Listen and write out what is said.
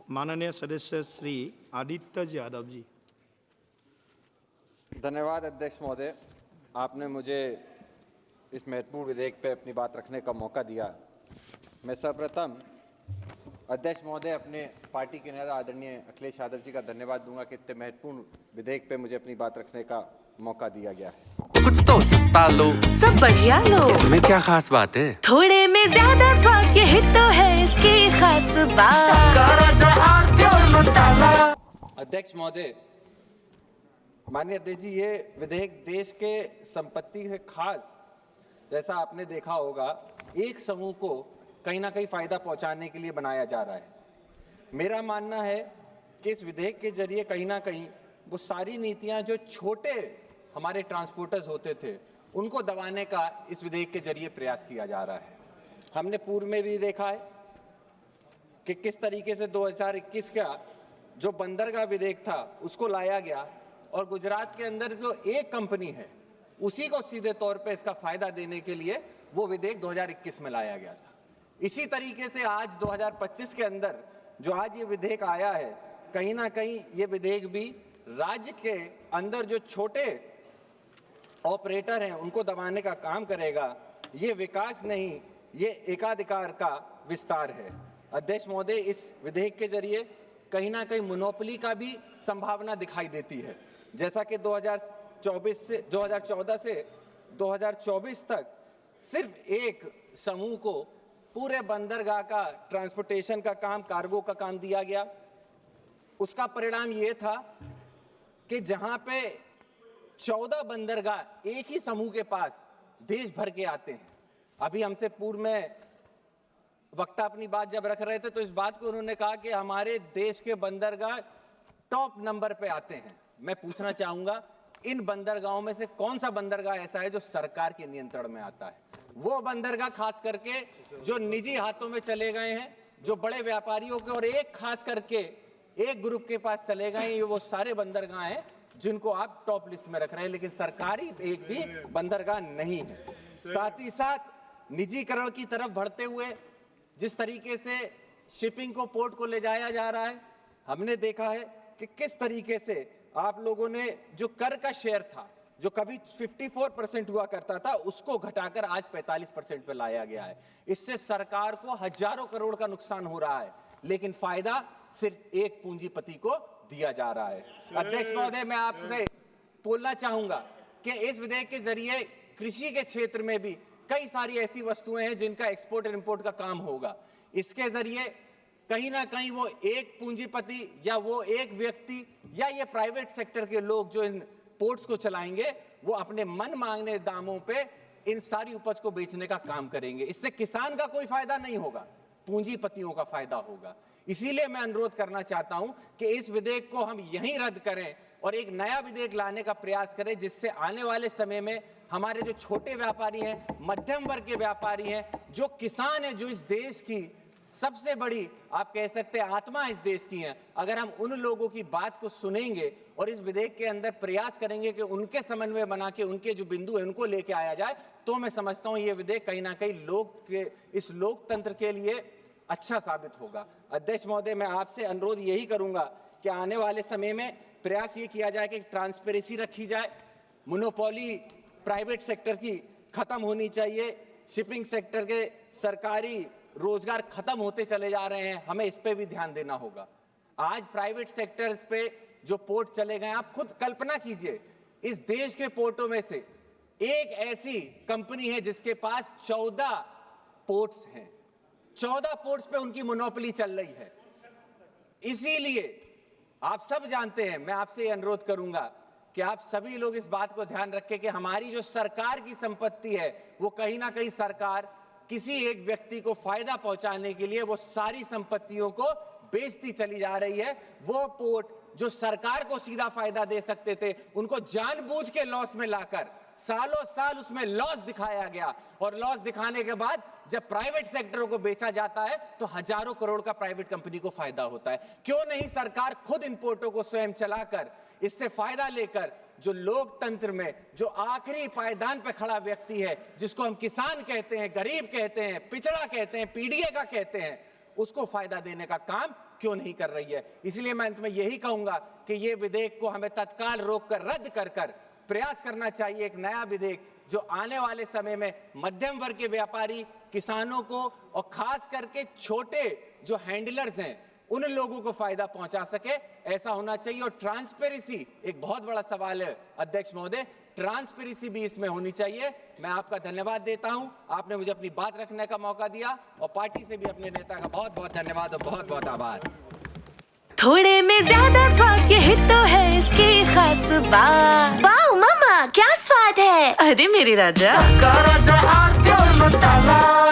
माननीय सदस्य श्री आदित्य यादव जी। धन्यवाद अध्यक्ष महोदय, आपने मुझे इस महत्वपूर्ण विधेयक पे अपनी बात रखने का मौका दिया। मैं सर्वप्रथम अध्यक्ष महोदय अपने पार्टी के नेता आदरणीय अखिलेश यादव जी का धन्यवाद दूंगा कि इतने महत्वपूर्ण विधेयक पे मुझे अपनी बात रखने का मौका दिया गया है। कुछ तो सस्ता लो, सब बढ़िया लो, इसमें क्या खास बात है? थोड़े में ज्यादा स्वाद, यही तो है इसकी खास बात। अध्यक्ष महोदय, माननीय अध्यक्ष जी, ये विधेयक देश के संपत्ति से खास, जैसा आपने देखा होगा, एक समूह को कहीं ना कहीं फायदा पहुंचाने के लिए बनाया जा रहा है। मेरा मानना है कि इस विधेयक के जरिए कहीं ना कहीं वो सारी नीतियां जो छोटे हमारे ट्रांसपोर्टर्स होते थे उनको दबाने का इस विधेयक के जरिए प्रयास किया जा रहा है। हमने पूर्व में भी देखा है कि किस तरीके से 2021 का जो बंदरगाह विधेयक था उसको लाया गया और गुजरात के अंदर जो एक कंपनी है उसी को सीधे तौर पे इसका फायदा देने के लिए वो विधेयक 2021 में लाया गया था। इसी तरीके से आज 2025 के अंदर जो आज ये विधेयक आया है, कहीं ना कहीं ये विधेयक भी राज्य के अंदर जो छोटे ऑपरेटर हैं उनको दबाने का काम करेगा। ये विकास नहीं, ये एकाधिकार का विस्तार है। अध्यक्ष महोदय, इस विधेयक के जरिए कहीं ना कहीं मोनोपोली का भी संभावना दिखाई देती है। जैसा कि 2014 से 2024 तक सिर्फ एक समूह को पूरे बंदरगाह का ट्रांसपोर्टेशन का काम, कार्गो का काम दिया गया। उसका परिणाम ये था कि जहां पे 14 बंदरगाह एक ही समूह के पास देश भर के आते हैं। अभी हमसे पूर्व में वक्ता अपनी बात जब रख रहे थे तो इस बात को उन्होंने कहा कि हमारे देश के बंदरगाह टॉप नंबर पे आते हैं। मैं पूछना चाहूंगा, इन बंदरगाहों में से कौन सा बंदरगाह ऐसा है जो सरकार के नियंत्रण में आता है? वो बंदरगाह खास करके जो निजी हाथों में चले गए हैं, जो बड़े व्यापारियों के और एक खास करके एक ग्रुप के पास चले गए, ये वो सारे बंदरगाह हैं जिनको आप टॉप लिस्ट में रख रहे हैं, लेकिन सरकारी एक भी बंदरगाह नहीं है। साथ ही साथ निजीकरण की तरफ बढ़ते हुए जिस तरीके से शिपिंग को, पोर्ट को ले जाया जा रहा है, हमने देखा है कि किस तरीके से आप लोगों ने जो कर का शेयर था, जो कभी 54% हुआ करता था, उसको घटाकर आज 45% पे लाया गया है। इससे सरकार को हजारों करोड़ का नुकसान हो रहा है, लेकिन फायदा सिर्फ एक पूंजीपति को दिया जा रहा है। अध्यक्ष महोदय, मैं आपसे बोलना चाहूंगा कि इस विधेयक के जरिए कृषि के क्षेत्र में भी कई सारी ऐसी वस्तुएं हैं जिनका एक्सपोर्ट और इंपोर्ट का काम होगा। इसके जरिए कहीं ना कहीं वो एक पूंजीपति या वो एक व्यक्ति या ये प्राइवेट सेक्टर के लोग जो इन पोर्ट्स को चलाएंगे, वो अपने मन मांगने दामों पे इन सारी उपज को बेचने का काम करेंगे। इससे किसान का कोई फायदा नहीं होगा, पूंजीपतियों का फायदा होगा। इसीलिए मैं अनुरोध करना चाहता हूं कि इस विधेयक को हम यहीं रद्द करें और एक नया विधेयक लाने का प्रयास करें, जिससे आने वाले समय में हमारे जो छोटे व्यापारी हैं, मध्यम वर्ग के व्यापारी हैं, जो किसान हैं, जो इस देश की सबसे बड़ी आप कह सकते हैं आत्मा इस देश की हैं, अगर हम उन लोगों की बात को सुनेंगे और इस विधेयक के अंदर प्रयास करेंगे कि उनके समन्वय बना के उनके जो बिंदु है उनको लेके आया जाए, तो मैं समझता हूं ये विधेयक कहीं ना कहीं इस लोकतंत्र के लिए अच्छा साबित होगा। अध्यक्ष महोदय, मैं आपसे अनुरोध यही करूंगा कि आने वाले समय में प्रयास ये किया जाए कि ट्रांसपेरेंसी रखी जाए, मोनोपोली प्राइवेट सेक्टर की खत्म होनी चाहिए, शिपिंग सेक्टर के सरकारी रोजगार खत्म होते चले जा रहे हैं, हमें इस पे भी ध्यान देना होगा। आज प्राइवेट सेक्टर्स पे जो पोर्ट चले गए, आप खुद कल्पना कीजिए, इस देश के पोर्टों में से एक ऐसी कंपनी है जिसके पास 14 पोर्ट्स हैं, 14 पोर्ट्स पे उनकी मोनोपोली चल रही है। इसीलिए आप सब जानते हैं, मैं आपसे ये अनुरोध करूंगा कि आप सभी लोग इस बात को ध्यान रखें कि हमारी जो सरकार की संपत्ति है वो कहीं ना कहीं सरकार किसी एक व्यक्ति को फायदा पहुंचाने के लिए वो सारी संपत्तियों को बेचती चली जा रही है। वो पोर्ट जो सरकार को सीधा फायदा दे सकते थे, उनको जानबूझ के लॉस में लाकर सालों साल उसमें लॉस दिखाया गया, और लॉस दिखाने के बाद जब प्राइवेट सेक्टरों को बेचा जाता है तो हजारों करोड़ का प्राइवेट कंपनी को फायदा होता है। क्यों नहीं सरकार खुद इन पोर्टों को स्वयं चलाकर इससे फायदा लेकर जो लोकतंत्र में जो आखिरी पायदान पर खड़ा व्यक्ति है, जिसको हम किसान कहते हैं, गरीब कहते हैं, पिछड़ा कहते हैं, पीडीए का कहते हैं, उसको फायदा देने का काम क्यों नहीं कर रही है। इसलिए मैं अंत में यही कहूंगा कि ये विधेयक को हमें तत्काल रोककर रद्द कर प्रयास करना चाहिए एक नया विधेयक जो आने वाले समय में मध्यम वर्ग के व्यापारी, किसानों को और खास करके छोटे जो हैंडलर्स हैं उन लोगों को फायदा पहुंचा सके, ऐसा होना चाहिए। और ट्रांसपेरेंसी एक बहुत बड़ा सवाल है अध्यक्ष महोदय, ट्रांसपेरेंसी भी इसमें होनी चाहिए। मैं आपका धन्यवाद देता हूं, आपने मुझे अपनी बात रखने का मौका दिया और पार्टी से भी अपने नेता का बहुत बहुत धन्यवाद और बहुत बहुत आभार। थोड़े में ज्यादा स्वाद, यही तो है इसकी खास बात। वाओ मम्मा, क्या स्वाद है। अरे मेरे राजा, सबका राजा आर प्योर मसाला।